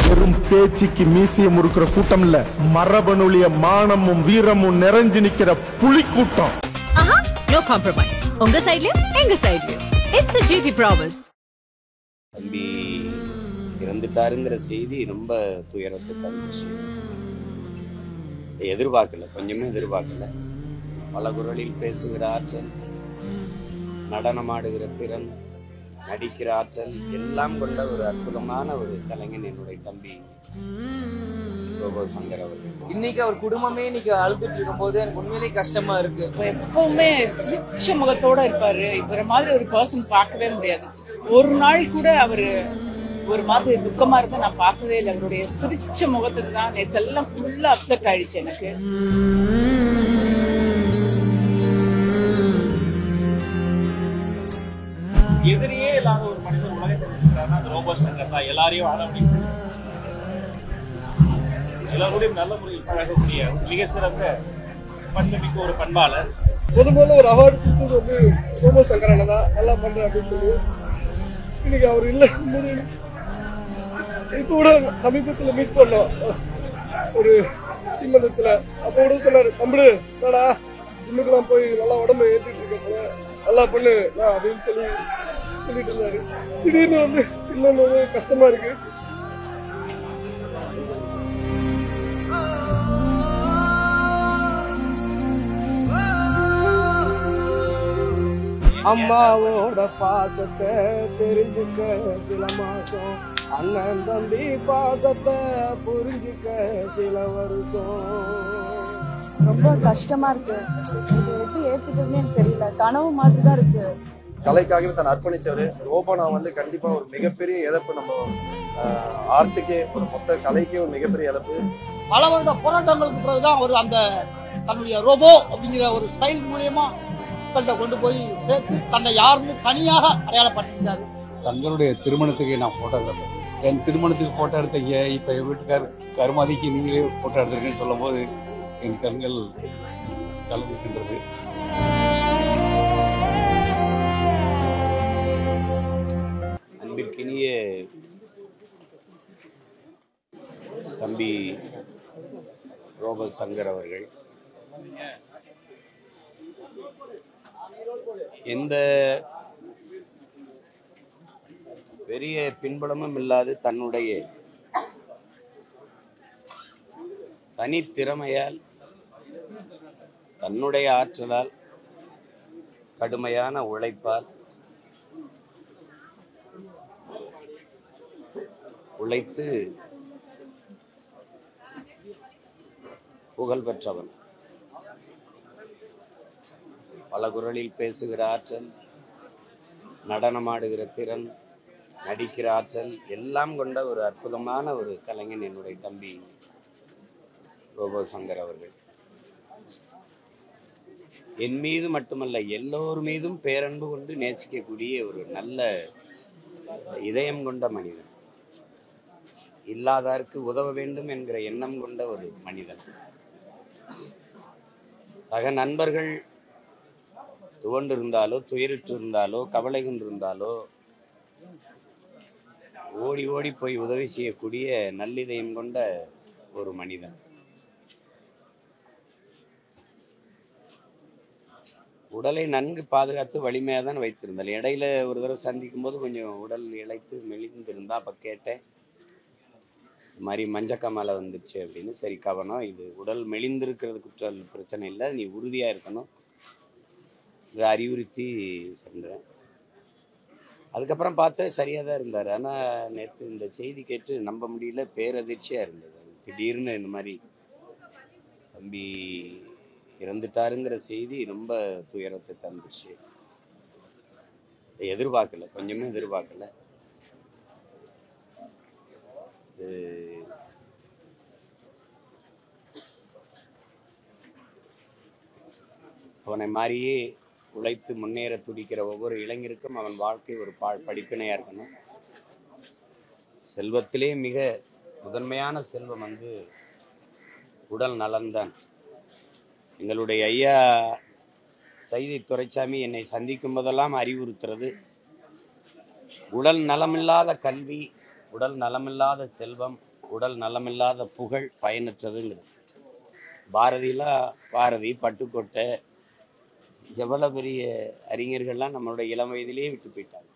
வெறும் பேச்சுக்கு மீசிய முறுக்கிற கூட்டம் இல்ல, மரபணுலிய மானமும் வீரமும் நிறைஞ்சு நிக்கிற புலி கூட்டம். No compromise. உங்க சைடுலயும் எங்க சைடுலயும். It's a GT promise. தம்பி இறந்துட்டாருங்கிற செய்தி ரொம்ப துயரத்தை தந்துச்சு. எதிர்பார்க்கல, கொஞ்சமே எதிர்பார்க்கல. பல குரலில் பேசுகிற ஆற்றல், நடனமாடுகிற திறன், நடிக்கிற ஆற்றல் எல்லாம் கொண்ட ஒரு அற்புதமான ஒரு கலைஞன் என்னுடைய தம்பி ரோபோ சங்கர் அவர்கள். இன்னைக்கு அவர் குடும்பமே இன்னைக்கு அழுதுட்டு இருக்கும் போது எனக்கு உண்மையிலேயே கஷ்டமா இருக்கு. எப்பவுமே சிரிச்ச முகத்தோட இருப்பாரு. இவர மாதிரி ஒரு பர்சன் பார்க்கவே முடியாது. ஒரு நாள் கூட அவரு ஒரு மாதிரி துக்கமா இருந்தா நான் பார்த்ததே இல்லை. அவருடைய சிரிச்ச முகத்தை தான் நேத்தெல்லாம் ஃபுல்லா அப்செட் ஆயிடுச்சு எனக்கு. எதிரியே இல்லாத ஒரு மனிதர் உலகத்தில் இருக்கிறாருன்னா அது ரோபோ சங்கர் தான். எல்லாரையும் ஆரம்பித்து எல்லாரோடையும் நல்ல முறையில் பழகக்கூடிய மிக சிறந்த பண்புமிக்க ஒரு பண்பாளர். முதல்ல ஒரு அவார்டு கொடுத்தது வந்து ரோபோ சங்கர் அண்ணன் தான், நல்லா பண்றேன் அப்படின்னு சொல்லி. இன்னைக்கு அவர் இல்லை போது இப்போ கூட சமீபத்தில் மீட் பண்ணோம் ஒரு சீமந்தத்தில். அப்போ கூட சொன்னார், தம்பி என்னடா ஜிம்முக்கெல்லாம் போய் நல்லா உடம்பு ஏற்றிட்டு இருக்க போல, நல்லா பண்ணு அப்படின்னு சொல்லிட்டு இருந்தாரு. திடீர்னு வந்து இல்லைன்னு கஷ்டமா இருக்கு. அம்மாவோட பாசத்தை தெரிஞ்சுக்க சில மாசம், அண்ணன் தம்பி பாசத்தை புரிஞ்சுக்க சில வருஷம். ரொம்ப கஷ்டமா இருக்கு. இது எப்படி ஏத்துக்கிறதுன்னு எனக்கு தெரியல. கனவு மாதிரி தான் இருக்கு. கலைக்காகவே தன் அர்ப்பணிச்சவரு ரோபோனா வந்து கண்டிப்பா ஒரு மிகப்பெரிய இழப்பு. நம்ம ஆர்ட்டுக்கே, ஒரு மொத்த கலைக்கே ஒரு மிகப்பெரிய இழப்பு. பல வருட போராட்டங்களுக்கு பிறகுதான் அவர் அந்த தன்னுடைய ரோபோ அப்படிங்கிற ஒரு ஸ்டைல் மூலியமா கொண்டு போய் சேர்த்து தன்னை யாருன்னு தனியாக அடையாளப்படுத்திருந்தாரு. சங்கருடைய திருமணத்துக்கு நான் போட்டோ எடுத்தேன். என் திருமணத்துக்கு போட்டோ எடுத்தீங்க, இப்ப என் வீட்டுக்கார் கருமாதிக்கு நீங்களே போட்டோ எடுத்திருக்கேன்னு சொல்லும் போது என் கண்கள் கலந்துக்கின்றது. அன்பிற்கினிய தம்பி ரோபோ சங்கர் அவர்கள் எந்த பெரிய பின்புலமும் இல்லாது தன்னுடைய தனித்திறமையால், தன்னுடைய ஆற்றலால், கடுமையான உழைப்பால் உழைத்து புகழ் பெற்றவன். பல குரலில் பேசுகிற ஆற்றல், நடனமாடுகிற திறன், நடிக்கிற ஆற்றல் எல்லாம் கொண்ட ஒரு அற்புதமான ஒரு கலைஞன் என்னுடைய தம்பி ரோபோ சங்கர் அவர்கள். என் மீது மட்டுமல்ல, எல்லோர் மீதும் பேரன்பு கொண்டு நேசிக்கக்கூடிய ஒரு நல்ல இதயம் கொண்ட மனிதன். இல்லாதாருக்கு உதவ வேண்டும் என்கிற எண்ணம் கொண்ட ஒரு மனிதன். சக நண்பர்கள் துவண்டு இருந்தாலோ, துயரிட்டு இருந்தாலோ, கவலை கொண்டிருந்தாலோ ஓடி ஓடி போய் உதவி செய்யக்கூடிய நல்லிதயம் கொண்ட ஒரு மனிதன். உடலை நன்கு பாதுகாத்து வலிமையாக தான் வைத்திருந்தாள். இடையில ஒரு தடவை சந்திக்கும் போது கொஞ்சம் உடல் இழைத்து மெலிந்திருந்தா. அப்போ கேட்டேன், இது மாதிரி மஞ்சக்காமலை வந்துடுச்சு அப்படின்னு. சரி, கவனம், இது உடல் மெலிந்திருக்கிறதுக்கு பிரச்சனை இல்லை, நீ உறுதியாக இருக்கணும், இதை அறிவுறுத்தி சென்றேன். அதுக்கப்புறம் பார்த்து சரியாக தான் இருந்தார். ஆனால் நேற்று இந்த செய்தி கேட்டு நம்ப முடியல, பேரதிர்ச்சியாக இருந்தது. திடீர்னு இந்த மாதிரி தம்பி இறந்துட்டாருங்கிற செய்தி ரொம்ப துயரத்தை தந்துச்சு. எதிர்பார்க்கல, கொஞ்சமே எதிர்பார்க்கல. அவனை மாதிரியே உழைத்து முன்னேற துடிக்கிற ஒவ்வொரு இளைஞருக்கும் அவன் வாழ்க்கை ஒரு படிப்பினையா இருக்கணும். செல்வத்திலே மிக முதன்மையான செல்வம் வந்து உடல் நலன்தான். எங்களுடைய ஐயா சைதை துரைசாமி என்னை சந்திக்கும் போதெல்லாம் அறிவுறுத்துறது, உடல் நலமில்லாத கல்வி, உடல் நலமில்லாத செல்வம் உடல் நலமில்லாத புகழ் பயனற்றதுங்கிறது. பாரதி, பட்டுக்கோட்டை, எவ்வளோ பெரிய அறிஞர்கள்லாம் நம்மளுடைய இளம் வயதிலேயே விட்டு போயிட்டாங்க.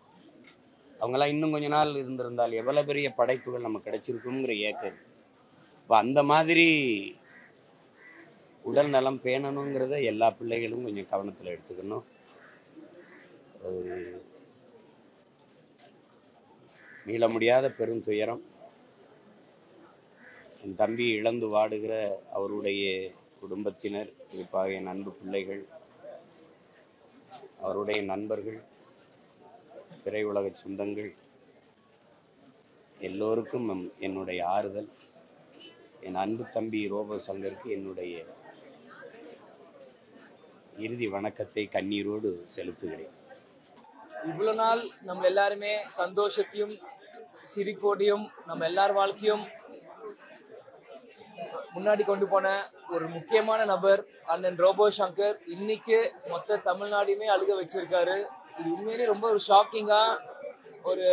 அவங்கெல்லாம் இன்னும் கொஞ்ச நாள் இருந்திருந்தால் எவ்வளோ பெரிய படைப்புகள் நமக்கு கிடைச்சிருக்குங்கிற ஏக்கம். இப்போ அந்த மாதிரி உடல் நலம் பேணணுங்கிறத எல்லா பிள்ளைகளும் கொஞ்சம் கவனத்தில் எடுத்துக்கணும். மீள முடியாத பெரும் துயரம். என் தம்பி இழந்து வாடுகிற அவருடைய குடும்பத்தினர், குறிப்பாக என் அன்பு பிள்ளைகள், அவருடைய நண்பர்கள், திரையுலக சொந்தங்கள் எல்லோருக்கும் என்னுடைய ஆறுதல். என் அன்பு தம்பி ரோபோ சங்கருக்கு என்னுடைய இறுதி வணக்கத்தை கண்ணீரோடு செலுத்துகிறேன். இவ்வளவு நாள் நம்ம எல்லாருமே சந்தோஷத்தையும் சிரிப்போடையும் நம்ம எல்லார் வாழ்க்கையும் முன்னாடி கொண்டு போன ஒரு முக்கியமான நபர் அண்ணன் ரோபோ சங்கர் இன்னைக்கு மொத்த தமிழ்நாடுமே அழுக வச்சிருக்காரு. இது உண்மையிலேயே ரொம்ப ஒரு ஷாக்கிங்கா, ஒரு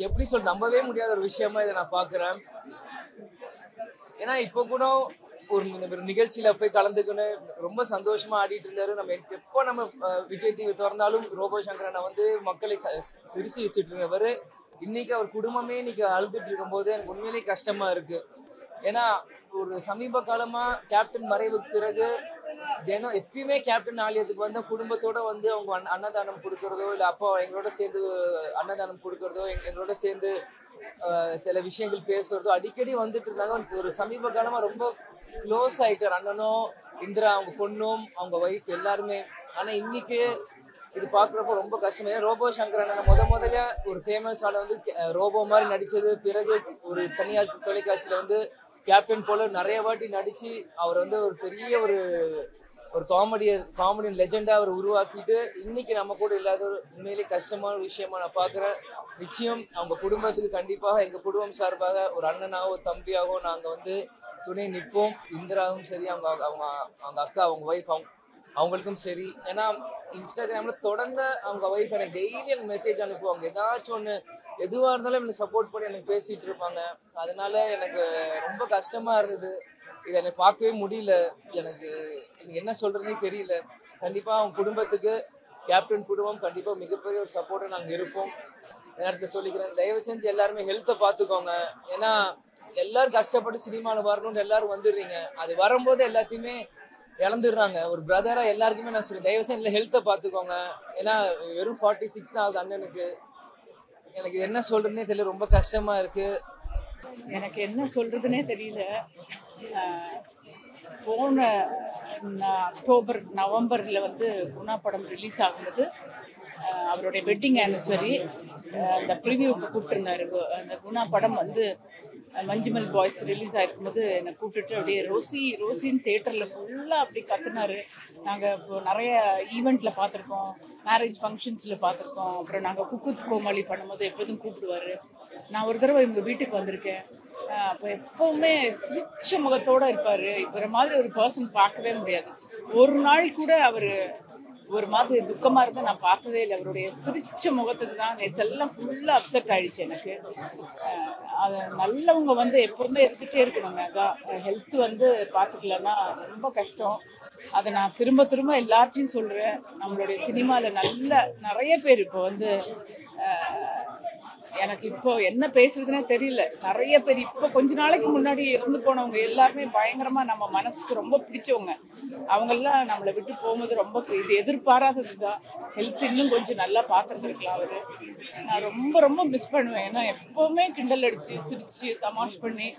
எப்படி நம்பவே முடியாத ஒரு விஷயமா இதை நான் பாக்குறேன். ஏன்னா இப்போ கூட ஒரு நிகழ்ச்சியில போய் கலந்துக்கணும் ரொம்ப சந்தோஷமா ஆடிட்டு இருந்தாரு. நம்ம எப்போ நம்ம விஜய் டிவி திறந்தாலும் ரோபோ சங்கரனை மக்களை சிரிச்சு வச்சுட்டு இருந்தவர் இன்னைக்கு அவர் குடும்பமே இன்னைக்கு அழுதுட்டு இருக்கும் போது எனக்கு உண்மையிலேயே கஷ்டமா இருக்கு. ஏன்னா ஒரு சமீப காலமா கேப்டன் மறைவுக்கு பிறகு தினம் எப்பயுமே கேப்டன் ஆலயத்துக்கு குடும்பத்தோட அவங்க அன்னதானம் கொடுக்கறதோ இல்லை அப்போ எங்களோட சேர்ந்து அன்னதானம் கொடுக்கறதோ எங்களோட சேர்ந்து சில விஷயங்கள் பேசுறதோ அடிக்கடி வந்துட்டு இருந்தாங்க. ஒரு சமீப காலமா ரொம்ப க்ளோஸ் ஆயிட்டார் அண்ணனும், இந்திரா அவங்க பொண்ணும், அவங்க ஒய்ஃப் எல்லாருமே. ஆனா இன்னைக்கு இது பாக்குறப்போ ரொம்ப கஷ்டம். ஏன்னா ரோபோ சங்கர் அண்ணன் முதல்ல ஒரு ஃபேமஸ் ஆன ரோபோ மாதிரி நடிச்சது. பிறகு ஒரு தனியார் தொலைக்காட்சியில கேப்டன் போல நிறைய வாட்டி நடிச்சு அவர் ஒரு பெரிய ஒரு காமெடியன் லெஜெண்டா அவர் உருவாக்கிட்டு இன்னைக்கு நம்ம கூட இல்லாத ஒரு உண்மையிலேயே கஷ்டமான விஷயமா நான் பாக்குறேன். நிச்சயம் அவங்க குடும்பத்துக்கு கண்டிப்பாக எங்க குடும்பம் சார்பாக ஒரு அண்ணனாவோ தம்பியாவோ நாங்க துணை நிற்போம். இந்திராவும் சரி, அவங்க அக்கா, அவங்க ஒய்ஃப், அவங்களுக்கும் சரி. ஏன்னா இன்ஸ்டாகிராம்ல தொடர்ந்து அவங்க ஒய்ஃப் எனக்கு டெய்லி எனக்கு மெசேஜ் அனுப்புவாங்க. ஏதாச்சும் ஒன்று எதுவாக இருந்தாலும் எனக்கு சப்போர்ட் பண்ணி எனக்கு பேசிட்டு இருப்பாங்க. அதனால எனக்கு ரொம்ப கஷ்டமா இருந்தது. இதை எனக்கு பார்க்கவே முடியல. எனக்கு என்ன சொல்றதுன்னே தெரியல. கண்டிப்பா அவங்க குடும்பத்துக்கு கேப்டன் குடும்பம் கண்டிப்பா மிகப்பெரிய ஒரு சப்போர்ட்டை நாங்க இருப்போம். நேரத்தை சொல்லிக்கிறேன், தயவு செஞ்சு எல்லாருமே ஹெல்த்தை பார்த்துக்கோங்க. ஏன்னா எல்லாரும் கஷ்டப்பட்டு சினிமாவில் வரணும்னு எல்லாரும் வந்துடுறீங்க. அது வரும்போது எல்லாத்தையுமே இழந்துடுறாங்க. ஒரு பிரதரா எல்லாருக்குமே நான் சொல்றேன், தயவு செஞ்சு ஹெல்த்தை பார்த்துக்கோங்க. ஏன்னா வெறும் 46 தான் ஆகுது அண்ணனுக்கு. எனக்கு என்ன சொல்றதுன்னே தெரியல, ரொம்ப கஷ்டமா இருக்கு. எனக்கு என்ன சொல்றதுன்னே தெரியல. போன அக்டோபர் நவம்பர்ல குணா படம் ரிலீஸ் ஆகும்போது அவருடைய வெட்டிங் ஆனிவர்சரி அந்த ப்ரிவியூக்கு கூப்பிட்டுருந்தாரு. அந்த குணா படம் மஞ்சுமல் பாய்ஸ் ரிலீஸ் ஆயிருக்கும் போது என்னை கூப்பிட்டுட்டு அப்படியே ரோசின்னு தேட்டரில் ஃபுல்லாக அப்படி கத்துனாரு. நாங்கள் இப்போ நிறைய ஈவெண்ட்டில் பார்த்துருக்கோம், மேரேஜ் ஃபங்க்ஷன்ஸில் பார்த்துருக்கோம். அப்புறம் நாங்கள் குக்குத் கோமாளி பண்ணும்போது எப்போதும் கூப்பிடுவார். நான் ஒரு தடவை இவங்க வீட்டுக்கு வந்திருக்கேன். அப்போ எப்போவுமே சிரிச்ச முகத்தோடு இருப்பார். இவரை மாதிரி ஒரு பர்சன் பார்க்கவே முடியாது. ஒரு நாள் கூட அவர் ஒரு மாதிரி துக்கமாக இருந்தால் நான் பார்த்ததே இல்லை. அவருடைய சிரிச்ச முகத்துக்கு தான் நேற்றெல்லாம் ஃபுல்லாக அப்செட் ஆகிடுச்சு எனக்கு. அதை நல்லவங்க எப்போவுமே இருந்துகிட்டே இருக்கணுங்க. அதான் ஹெல்த் பார்த்துக்கலன்னா ரொம்ப கஷ்டம். அதை நான் திரும்ப எல்லார்ட்டையும் சொல்கிறேன். நம்மளுடைய சினிமாவில் நிறைய பேர் இப்போ எனக்கு இப்போ என்ன பேசுறதுன்னே தெரியல. நிறைய பேர் இப்போ கொஞ்ச நாளைக்கு முன்னாடி இறந்து போனவங்க எல்லாருமே பயங்கரமா நம்ம மனசுக்கு ரொம்ப பிடிச்சவங்க. அவங்கெல்லாம் நம்மளை விட்டு போகும்போது ரொம்ப இது எதிர்பாராததுதான். ஹெல்த் இன்னும் கொஞ்சம் நல்லா பார்த்துருந்துருக்கலாம் அவரு. நான் ரொம்ப மிஸ் பண்ணுவேன். ஏன்னா எப்பவுமே கிண்டல் அடிச்சு சிரிச்சு தமாஷ் பண்ணி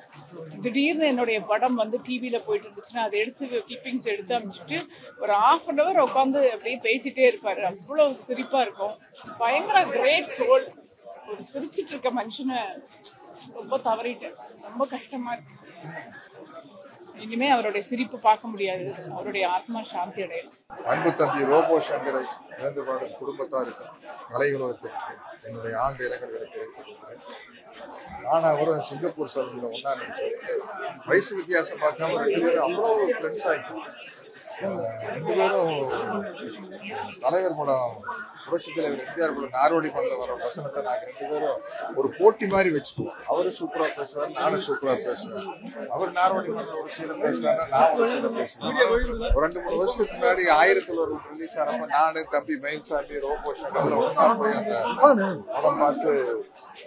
திடீர்னு என்னுடைய படம் டிவியில போயிட்டு இருந்துச்சுன்னா அதை எடுத்து கிளிப்பிங்ஸ் எடுத்து அமைச்சிட்டு ஒரு 1/2 hour உட்காந்து அப்படியே பேசிட்டே இருப்பாரு. அவ்வளோ சிரிப்பா இருக்கும். பயங்கர கிரேட் சோல். ஒரு சிரிச்சிட்டு இருக்க மனுஷனை ரொம்ப தவறிட்டேன். ரொம்ப கஷ்டமா இருக்கு. இனிமே அவருடைய சிரிப்பு பார்க்க முடியாது. அவருடைய ஆத்மா சாந்தி அடையலாம். அன்பு தம்பி ரோபோ சங்கரை இழந்து வாடும் குடும்பத்தாருக்கு, கலை உலகத்திற்கு என்னுடைய ஆழ்ந்த இரங்கல்களை தெரிவித்துக்கிறேன். நானும் அவரும் சிங்கப்பூர் சலூன்ல ஒன்னா நினைச்சேன். வயசு வித்தியாசம் பார்க்காம 2 பேரும் அவ்வளோ ஃப்ரெண்ட்ஸ் ஆகிட்டோம். ரெண்டு பேரும் தலைவர் படம் புரட்சி தலைவர் எம்ஜிஆர் படம் நாரோடி படத்தில் வர வசனத்தை நாங்கள் ரெண்டு பேரும் ஒரு போட்டி மாதிரி வச்சுக்குவோம். அவரு சூப்பராக பேசுவார், நானும் சூப்பராக பேசுவேன். அவர் நாரோடி படத்தில் ஒரு சீனை பேசுவாருன்னா நான் ஒரு சீனை பேசுவேன். ஒரு 2-3 வருஷத்துக்கு முன்னாடி 1000 ஒரு ரிலீஸ் ஆனப்ப நானு, தம்பி மயில்சாமி, ரோபோ சங்கர்ல ஒன்றா போய் அந்த படம் பார்த்து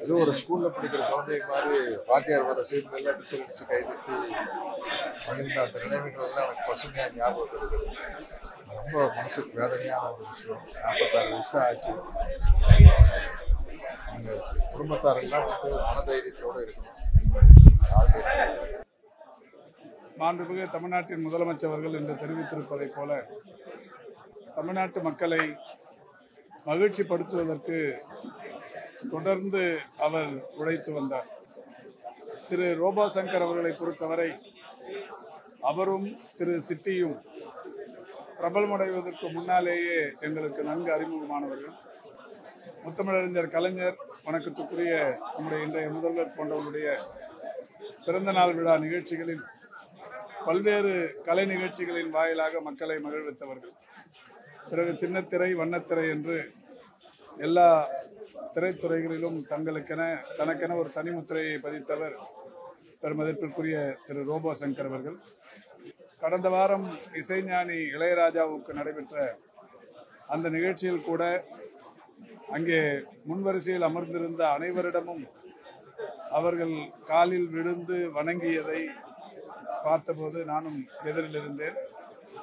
ஏதோ ஒரு ஸ்கூல்ல படிக்கிற குழந்தைங்க மாதிரி வாத்தியார் வர சேர்ந்தெல்லாம் விசிலிச்சு கைதட்டி மகிழ்ந்த அந்த நினைவுகள் எல்லாம் எனக்கு பசுமையா ஞாபகம் இருக்குது. ரொம்ப மனசுக்கு வேதனையான ஒரு விஷயம். 46 வருஷம் ஆச்சு. அந்த குடும்பத்தாரெல்லாம் மனதைரியத்தோடு இருக்கணும். மாண்புமிகு தமிழ்நாட்டின் முதலமைச்சர் அவர்கள் என்று தெரிவித்திருப்பதை போல தமிழ்நாட்டு மக்களை மகிழ்ச்சிப்படுத்துவதற்கு தொடர்ந்து அவர் உழைத்து வந்தார். திரு ரோபோ சங்கர் அவர்களை பொறுத்தவரை அவரும் திரு சிட்டியும் பிரபலமடைவதற்கு முன்னாலேயே எங்களுக்கு நன்கு அறிமுகமானவர்கள். முத்தமிழறிஞர் கலைஞர், வணக்கத்துக்குரிய நம்முடைய இன்றைய முதல்வர் போன்றவர்களுடைய பிறந்தநாள் விழா நிகழ்ச்சிகளில் பல்வேறு கலை நிகழ்ச்சிகளின் வாயிலாக மக்களை மகிழ்வித்தவர்கள். பிறகு சின்னத்திரை, வண்ணத்திரை என்று எல்லா திரைத்துறைகளிலும் தனக்கென ஒரு தனிமுத்திரையை பதித்தவர் பெருமதிப்பிற்குரிய திரு ரோபோ சங்கர் அவர்கள். கடந்த வாரம் இசைஞானி இளையராஜாவுக்கு நடைபெற்ற அந்த நிகழ்ச்சியில் கூட அங்கே முன்வரிசையில் அமர்ந்திருந்த அனைவரிடமும் அவர்கள் காலில் விழுந்து வணங்கியதை பார்த்தபோது நானும் எதிரில் இருந்தேன்.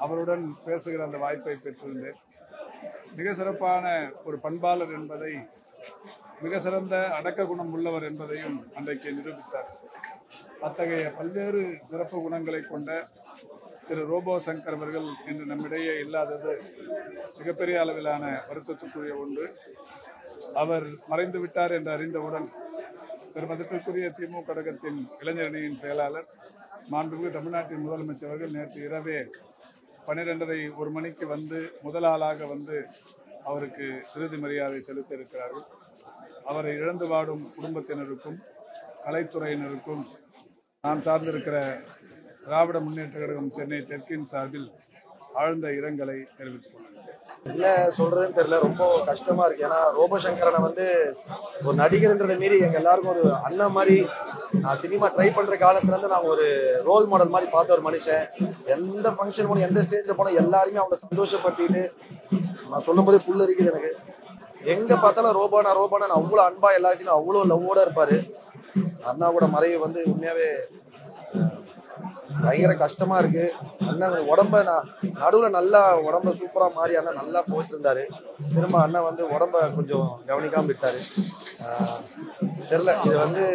அவருடன் பேசுகிற அந்த வாய்ப்பை பெற்றிருந்தேன். மிக சிறப்பான ஒரு பண்பாளர் என்பதை, மிக சிறந்த அடக்க குணம் உள்ளவர் என்பதையும் அன்றைக்கு நிரூபித்தார். அத்தகைய பல்வேறு சிறப்பு குணங்களை கொண்ட திரு ரோபோ சங்கர் அவர்கள் இன்று நம்மிடையே இல்லாதது மிகப்பெரிய அளவிலான வருத்தத்துக்குரிய ஒன்று. அவர் மறைந்து விட்டார் என்று அறிந்தவுடன் பெருமதிப்பிற்குரிய திமுக கழகத்தின் இளைஞரணியின் செயலாளர் மாண்புமிகு தமிழ்நாட்டின் முதலமைச்சர் அவர்கள் நேற்று இரவே 12:30 மணிக்கு வந்து முதல் ஆளாக வந்து அவருக்கு இறுதி மரியாதை செலுத்த இருக்கிறார்கள். அவரை இழந்து வாடும் குடும்பத்தினருக்கும் கலைத்துறையினருக்கும் நான் சார்ந்திருக்கிற திராவிட முன்னேற்ற கழகம் சென்னை தெற்கின் சார்பில் ஆழ்ந்த இரங்கலை தெரிவித்துக் கொள்கிறேன். என்ன சொல்றதுன்னு தெரியல, ரொம்ப கஷ்டமா இருக்கு. ஏன்னா ரோபோ சங்கரனை வந்து ஒரு நடிகர்ன்றதை மீறி எங்க எல்லாருக்கும் ஒரு அண்ணன் மாதிரி, நான் சினிமா ட்ரை பண்ற காலத்துல இருந்து நான் ஒரு ரோல் மாடல் மாதிரி பார்த்த ஒரு மனுஷன். எந்த ஃபங்க்ஷன் போன, எந்த ஸ்டேஜ்ல போனா எல்லாருமே அவங்கள சந்தோஷப்படுத்திட்டு, நான் சொல்லும் போதே புல் இருக்குது எனக்கு. எங்க பார்த்தாலும் ரோபானா அவ்வளவு அன்பா எல்லாருக்கும் அவ்வளவு லவ்வோட இருப்பாரு. அண்ணாவோட மறைவு வந்து உண்மையாவே பயங்கர கஷ்டமா இருக்கு. அண்ணன் உடம்ப நான் நடுவுல நல்லா உடம்ப சூப்பரா மாறி அண்ணன் நல்லா போயிட்டு இருந்தாரு. திரும்ப அண்ணன் வந்து உடம்ப கொஞ்சம் கவனிக்காம விட்டாரு. தெரியல, இது வந்து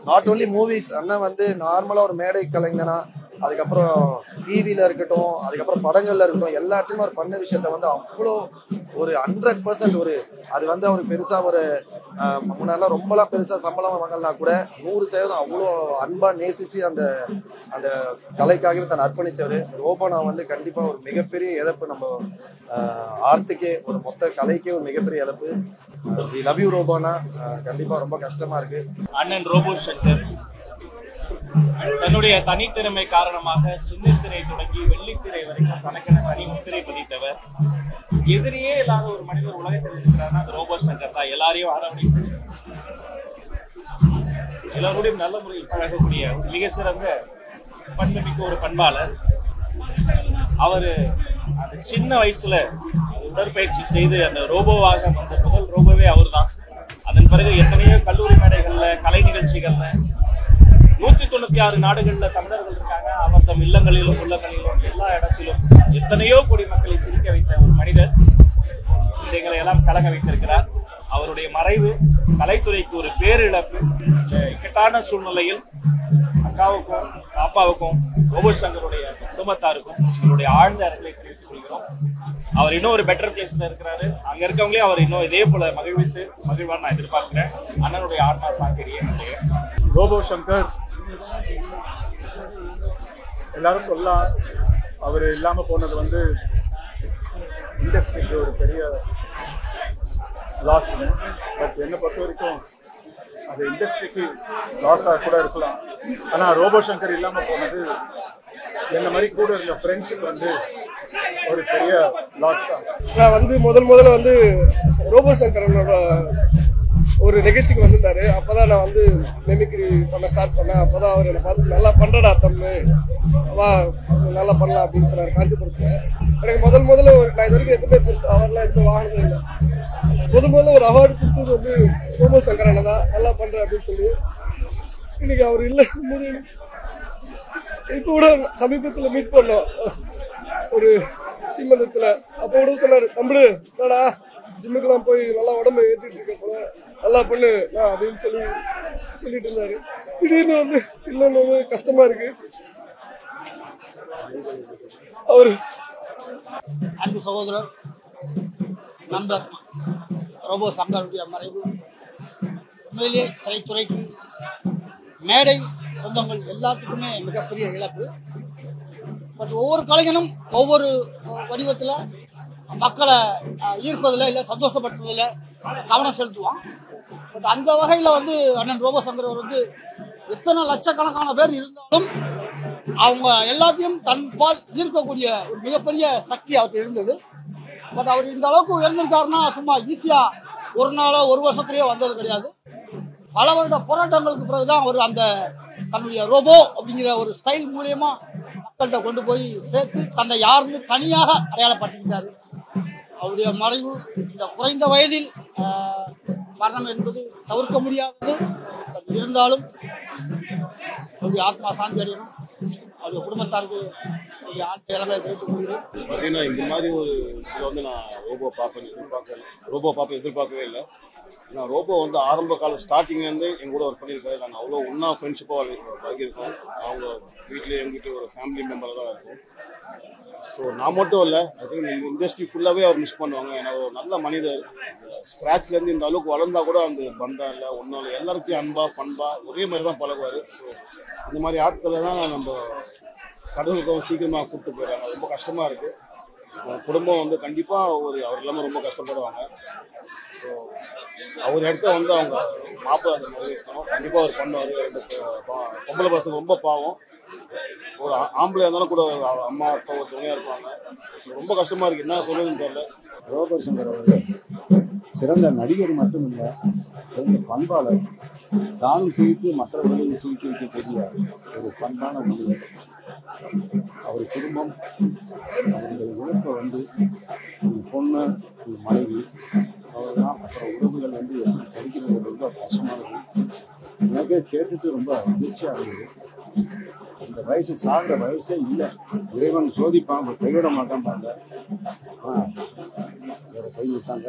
நாட் ஓன்லி மூவிஸ். அண்ணன் வந்து நார்மலா ஒரு மேடை கலைஞனா, அதுக்கப்புறம் டிவியில இருக்கட்டும், அதுக்கப்புறம் படங்கள்ல இருக்கட்டும், எல்லா இடத்துலையும் அவர் பண்ண விஷயத்த வந்து அவ்வளோ ஒரு 100% ஒரு அது வந்து அவருக்கு பெருசா ஒரு முன்னாடிலாம் ரொம்பலாம் பெருசா சம்பளம் வாங்கலாம் கூட 100% அவ்வளோ அன்பா நேசிச்சு அந்த அந்த கலைக்காகவே தன்னை அர்ப்பணிச்சவர். ரோபோனா வந்து கண்டிப்பா ஒரு மிகப்பெரிய இழப்பு. நம்ம ஆர்ட்டுக்கே, ஒரு மொத்த கலைக்கே ஒரு மிகப்பெரிய இழப்பு. லவ் யூ ரோபோனா. கண்டிப்பா ரொம்ப கஷ்டமா இருக்கு. அண்ணன் ரோபோ சங்கர் தன்னுடைய தனித்திறமை காரணமாக சின்னத்திரை தொடங்கி வெள்ளித்திரை வரைக்கும் தனக்கென தனி முத்திரை பதித்தவர். எதிரியே இல்லாத ஒரு மனிதர் உலகத்தில் இருக்கிறார்னா அது ரோபோ சங்கர் தான். எல்லாரையும் அரவணைத்து எல்லாரோடையும் நல்ல முறையில் பழகக்கூடிய ஒரு மிக சிறந்த பண்புமிக்க ஒரு பண்பாளர். அவரு அந்த சின்ன வயசுல உடற்பயிற்சி செய்து அந்த ரோபோவாக வந்த முதல் ரோபோவே அவர் தான். அதன் பிறகு எத்தனையோ கல்லூரி மேடைகள்ல, கலை நிகழ்ச்சிகள்ல, 196 நாடுகள்ல தமிழர்கள் இருக்காங்க. அவர் தம் இல்லங்களிலும் உள்ளங்களிலும் எல்லா இடத்திலும் எத்தனையோ கோடி மக்களை சிரிக்க வைத்த ஒரு மனிதர் எங்களை எல்லாம் கலங்க வைத்திருக்கிறார். அவருடைய மறைவு கலைத்துறைக்கு ஒரு பேரிழப்பு. இக்கட்டான சூழ்நிலையில் அக்காவுக்கும் அப்பாவுக்கும் ரோபோ சங்கருடைய குடும்பத்தாருக்கும் எங்களுடைய ஆழ்ந்த இரங்கலை தெரிவித்துக் கொள்கிறோம். அவர் இன்னும் ஒரு பெட்டர் பிளேஸ்ல இருக்கிறாரு. அங்க இருக்கவங்களே அவர் இன்னும் இதே போல மகிழ்வார் நான் எதிர்பார்க்கிறேன். அண்ணனுடைய ஆன்மா சாக்கிரிய ரோபோ சங்கர் எல்லாரும் சொல்லலாம், அவர் இல்லாம போனது வந்து இண்டஸ்ட்ரிக்கு ஒரு பெரிய லாஸ். பட் என்னை பொறுத்த வரைக்கும் அது இண்டஸ்ட்ரிக்கு லாஸாக கூட இருக்கலாம். ஆனால் ரோபோ சங்கர் இல்லாமல் போனது என்ன மாதிரி கூட இருந்த ஃப்ரெண்ட்ஸுக்கு வந்து ஒரு பெரிய லாஸ் தான். நான் வந்து முதல்ல வந்து ரோபோ சங்கரனோட ஒரு நிகழ்ச்சிக்கு வந்திருந்தாரு. அப்போதான் நான் வந்து மிமிக்ரி பண்ண ஸ்டார்ட் பண்ணேன். அப்போதான் அவர் என்னை பார்த்து நல்லா பண்ணுறடா தம்பு, வா நல்லா பண்ணலாம் அப்படின்னு சொன்னார் காஞ்சிபுரத்தில். எனக்கு முதல்ல ஒரு நான் இது வரைக்கும் எதுவுமே பெருசு அவார்ட்லாம் எதுவும் வாங்கினது இல்லை. முதல்ல ஒரு அவார்டு கொடுத்தது வந்து ரோபோ சங்கரனை தான், நல்லா பண்ணுறேன் அப்படின்னு சொல்லி. இன்னைக்கு அவர் இல்லை போது இப்போ கூட சமீபத்தில் மீட் பண்ணோம் ஒரு சீமந்தத்தில். அப்போ கூட சொன்னார், தம்பு என்னடா ஜிம்முக்கெல்லாம் போய் நல்லா உடம்பு ஏற்றிட்டு இருக்க போல, நல்லா பண்ணு அப்படின்னு சொல்லிட்டு இருந்தாரு. திடீர்னு வந்து இல்லைன்னு கஷ்டமா இருக்கு. அவரு அன்பு சகோதரர் நண்பர் ரோபோ சங்கருடைய மறைவு உண்மையிலேயே திரைத்துறைக்கு, மேடை சொந்தங்கள் எல்லாத்துக்குமே மிகப்பெரிய இழப்பு. பட் ஒவ்வொரு கலைஞனும் ஒவ்வொரு வடிவத்தில் மக்களை ஈர்ப்பதில் இல்லை சந்தோஷப்படுத்துறதில் கவனம் செலுத்துவான். பட் அந்த வகையில் வந்து அண்ணன் ரோபோ சங்கர் வந்து எத்தனை லட்சக்கணக்கான பேர் இருந்தாலும் அவங்க எல்லாத்தையும் தன்பால் ஈர்க்கக்கூடிய ஒரு மிகப்பெரிய சக்தி அவருக்கு இருந்தது. பட் அவர் இந்த அளவுக்கு உயர்ந்திருக்காருன்னா சும்மா ஈஸியாக ஒரு நாளோ ஒரு வருஷத்துலேயே வந்தது கிடையாது. பல வருட போராட்டங்களுக்கு பிறகுதான் அவர் அந்த தன்னுடைய ரோபோ அப்படிங்கிற ஒரு ஸ்டைல் மூலியமா மக்கள்கிட்ட கொண்டு போய் சேர்த்து தன்னை யாருன்னு தனியாக அடையாளப்படுத்திக்கிட்டாரு. அவருடைய மறைவு இந்த குறைந்த வயதில் மரணம் என்பது தவிர்க்க முடியாதது. இருந்தாலும் அவருடைய ஆத்மா சாந்தி அடையணும். அவருடைய குடும்பத்தாருக்கு இளங்களை தெரிவித்துக் கொள்கிறேன். பார்த்தீங்கன்னா இந்த மாதிரி ஒரு இதில் வந்து நான் ரோபோ பார்ப்பேன் எதிர்பார்க்கவே இல்லை. நான் ரோபோ வந்து ஆரம்ப கால ஸ்டார்டிங்லேருந்து எங்க கூட ஒர்க் பண்ணியிருக்காரு. நாங்கள் அவ்வளோ ஒன்றா ஃப்ரெண்ட்ஷிப்பாக பழகியிருக்கோம். அவங்க வீட்டில் எங்கிட்ட ஒரு ஃபேமிலி மெம்பராக தான் இருக்கும். ஸோ நான் மட்டும் இல்லை, ஐ திங்க் இந்த இண்டஸ்ட்ரி ஃபுல்லாகவே அவர் மிஸ் பண்ணுவாங்க. ஏன்னா ஒரு நல்ல மனிதர். ஸ்க்ராட்ச்லேருந்து இந்த அளவுக்கு வளர்ந்தா கூட அந்த பந்தா இல்லை ஒன்றும் இல்லை, எல்லாருக்கும் அன்பா பண்பா ஒரே மாதிரி தான் பழகுவார். ஸோ இந்த மாதிரி ஆட்களை தான் நம்ம கடவுளுக்கு சீக்கிரமாக கூப்பிட்டு போயிடுறாங்க. ரொம்ப கஷ்டமாக இருக்குது. குடும்பம் வந்து கண்டிப்பாக அவர் இல்லாமல் ரொம்ப கஷ்டப்படுவாங்க. ஸோ அவர் இடத்த வந்து அவங்க மாப்பிள்ளை அந்த மாதிரி இருக்கணும். கண்டிப்பாக அவர் பண்ணுவார். பொம்பளை பசங்க ரொம்ப பாவம். ஒரு ஆம்பளை இருந்தாலும் கூட அம்மா அப்பா ஒரு துணையாக இருப்பாங்க. ரொம்ப கஷ்டமாக இருக்குது, என்ன சொல்லுதுன்னு தெரியல. ரோபோ சங்கர் அவர்கள் சிறந்த நடிகர் மட்டுமில்லை, சிறந்த பண்பாளர். தானும் சிரித்து மற்றவர்களையும் சிரிக்க வைக்கக்கூடிய ஒரு பண்பான மனிதர். அவர் குடும்பம், அவருடைய உழைப்பை வந்து பொண்ணு, மனைவி, அவர்தான் அப்புறம் உறவுகள் வந்து எப்படி படிக்கிறது ரொம்ப கஷ்டமானது. எனக்கே கேட்டுட்டு ரொம்ப அதிர்ச்சியாக இருந்தது. இந்த வயசு சாகிற வயசே இல்லை. இறைவன் சோதிப்பான், கைவிட மாட்டான் பாங்க. வேற கைவிட்டாங்க.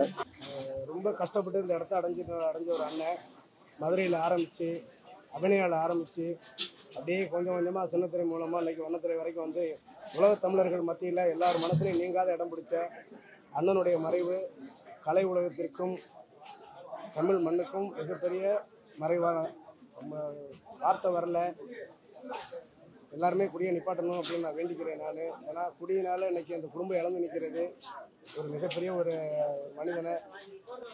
ரொம்ப கஷ்டப்பட்டு இந்த இடத்த அடைஞ்ச ஒரு அண்ணன் மதுரையில் ஆரம்பித்து அபிநயாவில் ஆரம்பித்து அப்படியே கொஞ்சம் கொஞ்சமாக சின்னத்திரை மூலமாக இன்றைக்கி வண்ணத்திரை வரைக்கும் வந்து உலக தமிழர்கள் மத்தியில் எல்லார் மனசுலையும் நீங்காத இடம் பிடிச்ச அண்ணனுடைய மறைவு கலை உலகத்திற்கும் தமிழ் மண்ணுக்கும் மிகப்பெரிய மறைவான வார்த்தை வரல. எல்லாருமே குடியை நிப்பாட்டணும் அப்படின்னு நான் வேண்டிக்கிறேன். நான் ஏன்னா குடியினால இன்னைக்கு அந்த குடும்பம் இழந்து நிற்கிறது. ஒரு மிகப்பெரிய ஒரு மனிதனை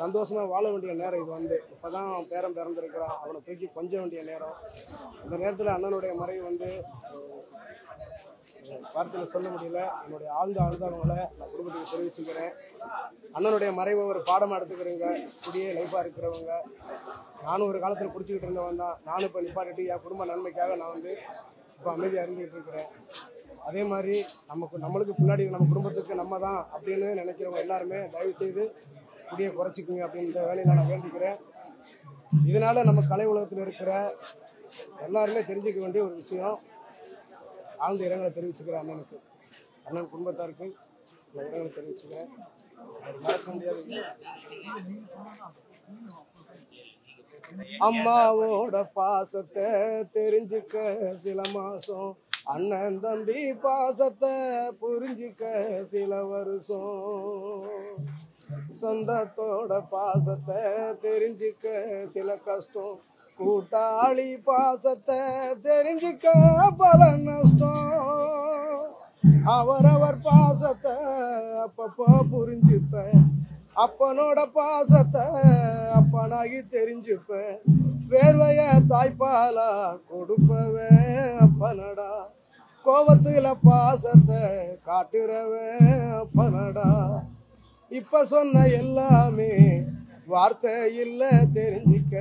சந்தோஷமாக வாழ வேண்டிய நேரம் இது. வந்து இப்போ தான் பேரன் பிறந்திருக்கிறான், அவனை தூக்கி கொஞ்ச வேண்டிய நேரம். இந்த நேரத்தில் அண்ணனுடைய மறைவு வந்து வார்த்தையில் சொல்ல முடியல. என்னுடைய ஆழ்ந்த அனுதாபங்களை நான் குடும்பத்துக்கு தெரிவிச்சுக்கிறேன். அண்ணனுடைய மறைவை ஒரு பாடமாக எடுத்துக்கிறவங்க, குடியே லைஃபாக இருக்கிறவங்க. நானும் ஒரு காலத்தில் குடிச்சிக்கிட்டு இருந்தவன் தான். நானும் இப்போ நிப்பாட்டிட்டு என் குடும்ப நன்மைக்காக நான் வந்து இப்போ அமைதியாக இருந்துகிட்டு இருக்கிறேன். அதே மாதிரி நம்மளுக்கு பின்னாடி நம்ம குடும்பத்துக்கு நம்ம தான் அப்படின்னு நினைக்கிறவங்க எல்லாருமே தயவு செய்து குடியை குறைச்சிக்குங்க அப்படின்ற வேலையை நான் வேண்டிக்கிறேன். இதனால் நம்ம கலை உலகத்தில் இருக்கிற எல்லாருமே தெரிஞ்சுக்க வேண்டிய ஒரு விஷயம். ஆழ்ந்த இரங்கலை தெரிவிச்சுக்கிறேன் அண்ணனுக்கு, அண்ணன் குடும்பத்தாருக்கு இரங்கலை தெரிவிச்சுக்கிறேன். மறக்க முடியாது. அம்மாவோட பாசத்தை தெரிஞ்சுக்க சில மாசம், அண்ணன் தம்பி பாசத்தை புரிஞ்சுக்க சில வருஷம், சொந்தத்தோட பாசத்தை தெரிஞ்சுக்க சில கஷ்டம், கூட்டாளி பாசத்தை தெரிஞ்சுக்க பல நஷ்டம், அவரவர் பாசத்தை அப்பப்போ புரிஞ்சுப்ப அப்பனோட பாசத்தை அப்பனாகி தெரிஞ்சுப்பேன், வேர்வைய தாய்ப்பாலா கொடுப்பவன் அப்பனடா, கோபத்துல பாசத்தை காட்டுறவன் அப்பனடா. இப்ப சொன்ன எல்லாமே வார்த்தை இல்ல தெரிஞ்சுக்க,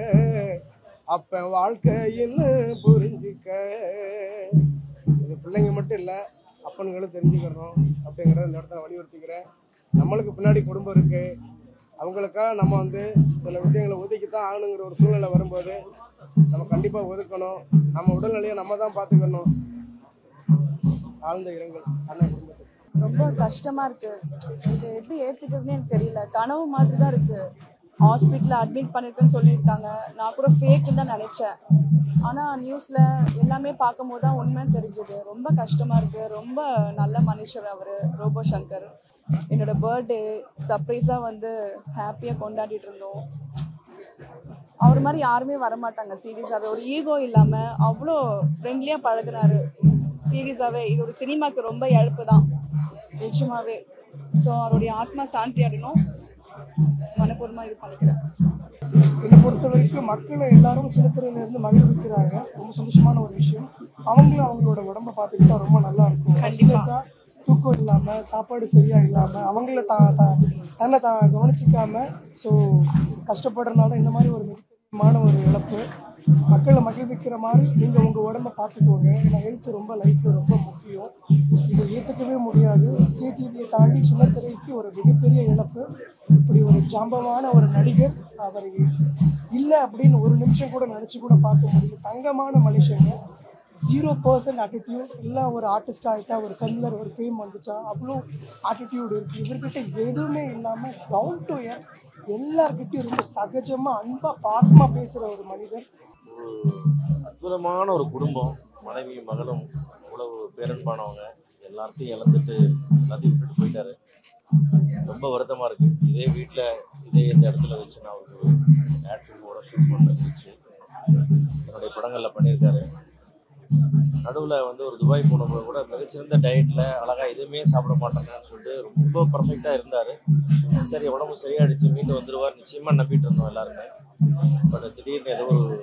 அப்ப வாழ்க்கைன்னு புரிஞ்சுக்க. இது பிள்ளைங்க மட்டும் இல்லை, அப்பன்களும் தெரிஞ்சுக்கணும் அப்படிங்கிறத இந்த இடத்துல வலியுறுத்திக்கிறேன். நம்மளுக்கு பின்னாடி குடும்பம் இருக்கு, அவங்களுக்காக நம்ம வந்து சில விஷயங்களை ஒதுக்கித்தான் ஆகணுங்கிற ஒரு சூழ்நிலை வரும்போது நம்ம கண்டிப்பாக ஒதுக்கணும். நம்ம உடல்நிலையை நம்ம தான் பார்த்துக்கணும். ஆழ்ந்த இரங்கல் அண்ணன் குடும்பத்துக்கு. ரொம்ப கஷ்டமா இருக்கு. இது எப்படி ஏத்துக்கிறதுன்னு எனக்கு தெரியல. கனவு மாதிரி தான் இருக்கு. ஹாஸ்பிட்டலில் அட்மிட் பண்ணிருக்குன்னு சொல்லியிருக்காங்க. நான் கூட ஃபேக்குன்னு தான் நினைச்சேன். ஆனால் நியூஸில் எல்லாமே பார்க்கும்போது தான் உண்மைன்னு தெரிஞ்சது. ரொம்ப கஷ்டமாக இருக்குது. ரொம்ப நல்ல மனுஷர் அவர், ரோபோ சங்கர். என்னோட பர்த்டே சர்ப்ரைஸாக வந்து ஹாப்பியாக கொண்டாடிட்டு இருந்தோம். அவர் மாதிரி யாருமே வரமாட்டாங்க சீரியஸாகவே. ஒரு ஈகோ இல்லாமல் அவ்வளோ ஃப்ரெண்ட்லியாக பழகுறாரு. சீரியஸாகவே இது ஒரு சினிமாவுக்கு ரொம்ப இழப்பு தான் நிச்சயமாகவே. ஸோ அவருடைய ஆத்மா சாந்தி அடையணும், மனப்பூர்வமாக இது பண்ணிக்கிறேன். என்னை பொறுத்த வரைக்கும் மக்கள் எல்லாரும் சின்னத்திரையிலேருந்து மகிழ்விக்கிறாங்க. ரொம்ப சந்தோஷமான ஒரு விஷயம். அவங்களும் அவங்களோட உடம்பை பார்த்துக்கிட்டா ரொம்ப நல்லா இருக்கும். கண்டிப்பாக தூக்கம் இல்லாமல், சாப்பாடு சரியாக இல்லாமல், அவங்கள தன்னை கவனிச்சிக்காம ஸோ கஷ்டப்படுறதுனால இந்த மாதிரி ஒரு மிகப்பெரியமான ஒரு இழப்பு. மக்களை மகிழ்விக்கிற மாதிரி நீங்கள் உங்கள் உடம்பை பார்த்துக்கோங்க. ஏன்னா ஹெல்த் ரொம்ப லைஃப்பில் ரொம்ப முக்கியம். இதை ஏற்றுக்கவே முடியாது. விஜய் டிவியை தாண்டி சின்னத்திரைக்கு ஒரு மிகப்பெரிய இழப்பு. இப்படி ஒரு ஜாம்பவான ஒரு நடிகர், அவர் இல்லை அப்படின்னு ஒரு நிமிஷம் கூட நினச்சி கூட பார்க்க முடியல. தங்கமான மனுஷங்க, 0% ஆட்டிடியூட். எல்லாம் ஒரு ஆர்டிஸ்ட் ஆகிட்டா, ஒரு ஃபெமிலர், ஒரு ஃபேம் வந்துட்டா அவ்வளோ ஆட்டிடியூட் இருக்குது. இவர்கிட்ட எதுவுமே இல்லாமல் டவுன் டு எர்த், எல்லார்கிட்டையும் ரொம்ப சகஜமாக அன்பாக பாசமாக பேசுகிற ஒரு மனிதர். அற்புதமான ஒரு குடும்பம், மனைவியும் மகளும் இவ்வளவு பேரன்பானவங்க, எல்லாத்தையும் இழந்துட்டு எல்லாத்தையும் விட்டுட்டு போயிட்டாரு. ரொம்ப வருத்தமாக இருக்குது. இதே வீட்டில் இதே இந்த இடத்துல வச்சு நான் ஒரு ஆட் ஃபிலிமோட ஷூட் பண்ணிருந்துச்சு. என்னுடைய படங்களில் பண்ணியிருக்காரு. நடுவில் வந்து ஒரு துபாய் போனவங்க கூட மிகச்சிறந்த டயட்டில் அழகாக எதுவுமே சாப்பிட மாட்டேங்கன்னு சொல்லிட்டு ரொம்ப பர்ஃபெக்டாக இருந்தார். சரி உடம்பு சரியாயிடுச்சு, மீண்டும் வந்துடுவார் நிச்சயமாக நம்பிட்டு இருந்தோம் எல்லாருமே. பட் திடீர்னு ஏதோ ஒரு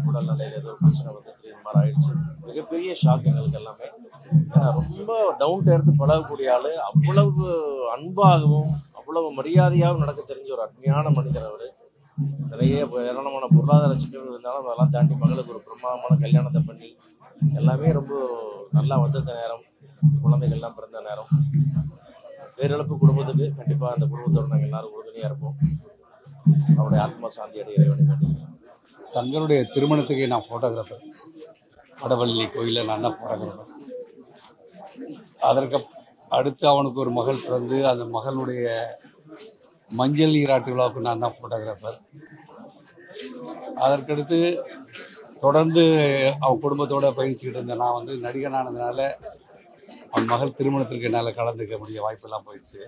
உடல்நிலையில் ஏதோ ஒரு பிரச்சனை வந்து திடீர்னு மாதிரி ஆயிடுச்சு. மிகப்பெரிய ஷாக் எங்களுக்கு எல்லாமே. ஏன்னா ரொம்ப டவுன் டு எர்த் பழகக்கூடிய ஆள், அவ்வளவு அன்பாகவும் அவ்வளவு மரியாதையாகவும் நடக்க தெரிஞ்ச ஒரு அருமையான மனிதர் அவர். நிறைய ஏராளமான பொருளாதார சிக்கல்கள் இருந்தாலும் அதெல்லாம் தாண்டி மகளுக்கு ஒரு பிரமாதமான கல்யாணத்தை பண்ணி எல்லாமே ரொம்ப நல்லா வந்திருந்த நேரம், குழந்தைகள்லாம் பிறந்த நேரம். பேரிழப்பு குடும்பத்துக்கு கண்டிப்பாக அந்த குடும்பத்தோடு நாங்கள் எல்லாரும் உறுதுணையாக இருப்போம். அவருடைய ஆத்மா சாந்தி அடைய இறைவனை வேண்டிக்கிறேன். சங்கருடைய திருமணத்துக்கு நான் ஃபோட்டோகிராஃபர். வடவள்ளி கோயிலில் நான் தான் ஃபோட்டோகிராஃபர். அதற்கு அடுத்து அவனுக்கு ஒரு மகள் பிறந்து அந்த மகளுடைய மஞ்சள் நீராட்டு விழாவுக்கு நான் தான் ஃபோட்டோகிராஃபர். அதற்கடுத்து தொடர்ந்து அவன் குடும்பத்தோடு பயணிச்சுக்கிட்டு இருந்தேன். நான் வந்து நடிகனானதுனால அவன் மகள் திருமணத்திற்கு என்னால் கலந்துக்க முடிய வாய்ப்பெல்லாம் போயிடுச்சு.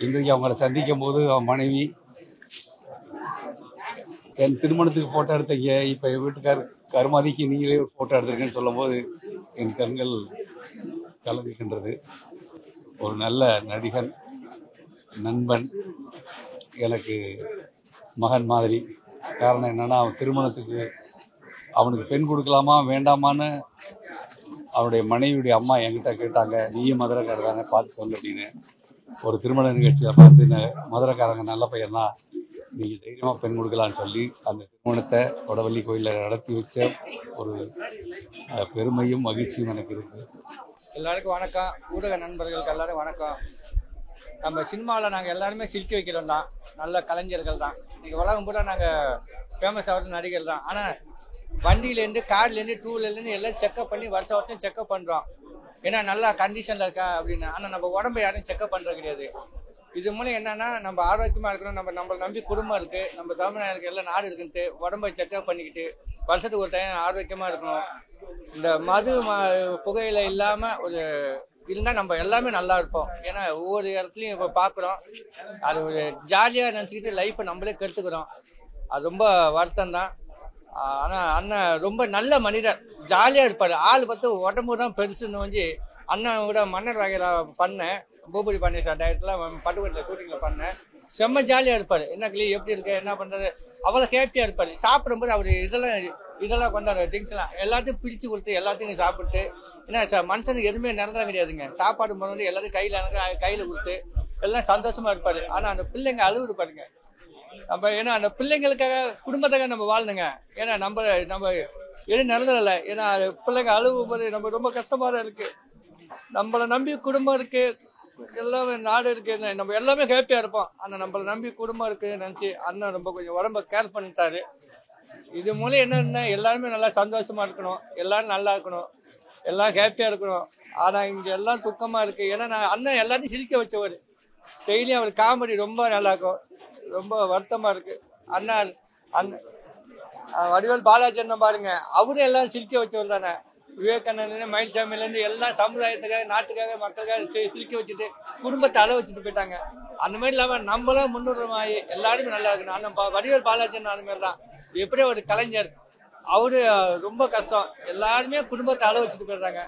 இன்றைக்கு அவங்கள சந்திக்கும் போது அவன் மனைவி என் திருமணத்துக்கு ஃபோட்டோ எடுத்தீங்க, இப்போ என் வீட்டுக்கார் கருமாதிக்கு நீங்களே ஒரு ஃபோட்டோ எடுத்திருக்கேன்னு சொல்லும்போது என் கண்கள் கலங்குகின்றது. ஒரு நல்ல நடிகன், நண்பன், எனக்கு மகன் மாதிரி. காரணம் என்னென்னா அவன் திருமணத்துக்கு அவனுக்கு பெண் கொடுக்கலாமா வேண்டாமான்னு அவனுடைய மனைவியுடைய அம்மா என்கிட்ட கேட்டாங்க. நீயும் மதுரைக்காரர் தானே, பார்த்து சொல்லு அப்படின்னு. ஒரு திருமண நிகழ்ச்சியில் பார்த்து மதுரைக்காரங்க நல்ல பையன் தான், நீங்கள் தைரியமாக பெண் கொடுக்கலான்னு சொல்லி அந்த திருமணத்தை வடவள்ளி கோயிலில் நடத்தி வச்ச ஒரு பெருமையும் மகிழ்ச்சியும் எனக்கு இருக்குது. எல்லாருக்கும் வணக்கம். ஊடக நண்பர்களுக்கு எல்லாரும் வணக்கம். நம்ம சினிமாவில் நாங்கள் எல்லாருமே சிரிக்க வைக்கிறோம் தான், நல்ல கலைஞர்கள் தான். நீங்கள் உலகம் பூரா நாங்கள் ஃபேமஸ் ஆகிறது நடிகர் தான். ஆனால் வண்டியிலேருந்து, கார்லேருந்து, டூ வீலர்லேருந்து எல்லாம் செக்அப் பண்ணி வருஷம் செக்அப் பண்ணுறோம். ஏன்னா நல்லா கண்டிஷனில் இருக்கா அப்படின்னு. ஆனால் நம்ம உடம்பை யாரும் செக்அப் பண்ணுறது கிடையாது. இது மூலம் என்னன்னா நம்ம ஆரோக்கியமாக இருக்கணும், நம்மளை நம்பி குடும்பம் இருக்குது, நம்ம தமிழ்நாடு எல்லாம் நாடு இருக்குன்ட்டு உடம்பை செக்அப் பண்ணிக்கிட்டு வருஷத்துக்கு ஒரு டைம் ஆரோக்கியமாக இருக்கணும். இந்த மது புகையில இல்லாமல் ஒரு இருந்தால் நம்ம எல்லாமே நல்லா இருப்போம். ஏன்னா ஒவ்வொரு இடத்துலையும் இப்போ பார்க்குறோம், அது ஒரு ஜாலியாக நினச்சிக்கிட்டு லைஃப்பை நம்மளே கெடுத்துக்கிறோம். அது ரொம்ப வருத்தம் தான். ஆனால் அண்ணன் ரொம்ப நல்ல மனிதர், ஜாலியாக இருப்பார். ஆள் பார்த்து உடம்பு தான் பெருசுன்னு வந்து அண்ணன் கூட மன்னர் வகையில் பண்ணேன். பூபதி பாண்டிய சார் டயட்லாம் பட்டுக்கோட்டையில் ஷூட்டிங்கில் பண்ணேன். செம்ம ஜாலியாக இருப்பார். என்ன கிளி எப்படி இருக்கு என்ன பண்ணுறது அவ்வளோ ஹேப்பியாக இருப்பார். சாப்பிடும்போது அவர் இதெல்லாம் கொண்டாரு ட்ரிங்க்ஸ்லாம் எல்லாத்தையும் பிரித்து கொடுத்து எல்லாத்தையும் சாப்பிட்டு என்ன மனுஷனுக்கு எதுவுமே நிரந்தரம் கிடையாதுங்க. சாப்பாடு போது எல்லாரும் கையில் கொடுத்து எல்லாம் சந்தோஷமா இருப்பாரு. ஆனால் அந்த பிள்ளைங்க அழுவுது பாருங்க. நம்ம ஏன்னா அந்த பிள்ளைங்களுக்காக குடும்பத்துக்காக நம்ம வாழணுங்க. ஏன்னா நம்ம எதுவும் நிரந்தரம் இல்லை. ஏன்னா பிள்ளைங்க அழுவும் போது நம்ம ரொம்ப கஷ்டமா இருக்கு. நம்மளை நம்பி குடும்பம் இருக்கு, எல்லாமே நாடு இருக்கு, நம்ம எல்லாமே ஹேப்பியா இருப்போம். ஆனா நம்மளை நம்பி குடும்பம் இருக்குன்னு நினைச்சு அண்ணன் ரொம்ப கொஞ்சம் உடம்ப கேர் பண்ணிட்டாரு. இது மூலம் என்னன்னா எல்லாருமே நல்லா சந்தோஷமா இருக்கணும், எல்லாரும் நல்லா இருக்கணும், எல்லாம் ஹேப்பியா இருக்கணும். ஆனா இங்க எல்லாம் துக்கமா இருக்கு. ஏன்னா அண்ணன் எல்லாத்தையும் சிரிக்க வச்சவர். டெய்லியும் அவர் காமெடி ரொம்ப நல்லா இருக்கும். ரொம்ப வருத்தமா இருக்கு. அண்ணன் வடிவேல் பாலாஜி அண்ணன் பாருங்க, அவரும் எல்லாம் சிரிக்க வச்சவர் தானே. விவேகானந்தன் மயில்சாமியிலேருந்து எல்லாம் சமுதாயத்துக்காக நாட்டுக்காக மக்களுக்காக சிரிக்க வச்சுட்டு குடும்பத்தை அள வச்சுட்டு போயிட்டாங்க. அந்த மாதிரி இல்லாமல் நம்மளும் முன்னுரிமாயி எல்லாருமே நல்லா இருக்கணும். அண்ணன் வடிவேல் பாலாஜி அந்த மாதிரி தான் எப்படியோ ஒரு கலைஞர். அவரு ரொம்ப கஷ்டம். எல்லாருமே குடும்பத்தை அள வச்சுட்டு போயிடுறாங்க.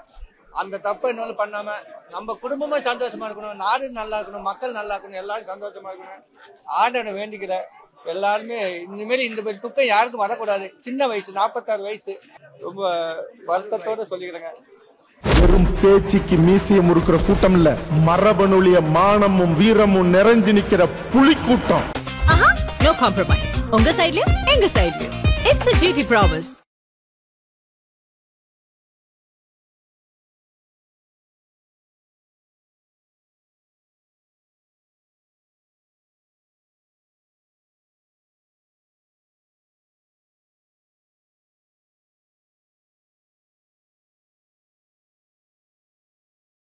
அந்த தப்பை இன்னொன்று பண்ணாம நம்ம குடும்பமா சந்தோஷமா இருக்கணும், நாடு நல்லா இருக்கணும், மக்கள் நல்லா இருக்கணும், எல்லாரும் சந்தோஷமா இருக்கணும். ஆண்டவனை வேண்டிக்கிற எல்லாருமே இனிமேல் இந்த மாதிரி துக்கம் யாருக்கும் வரக்கூடாது. சின்ன வயசு 46 வயசு. ரொம்ப வருத்தத்தோட சொல்லிக்கிறேங்க. வெறும் பேச்சுக்கு மீசிய முறுக்கிற கூட்டம் இல்ல, மரபணுலிய மானமும் வீரமும் நிறைஞ்சு நிக்கிற புலி கூட்டம். No compromise. உங்க சைட்லயும் எங்க சைட்லயும். It's a GT promise.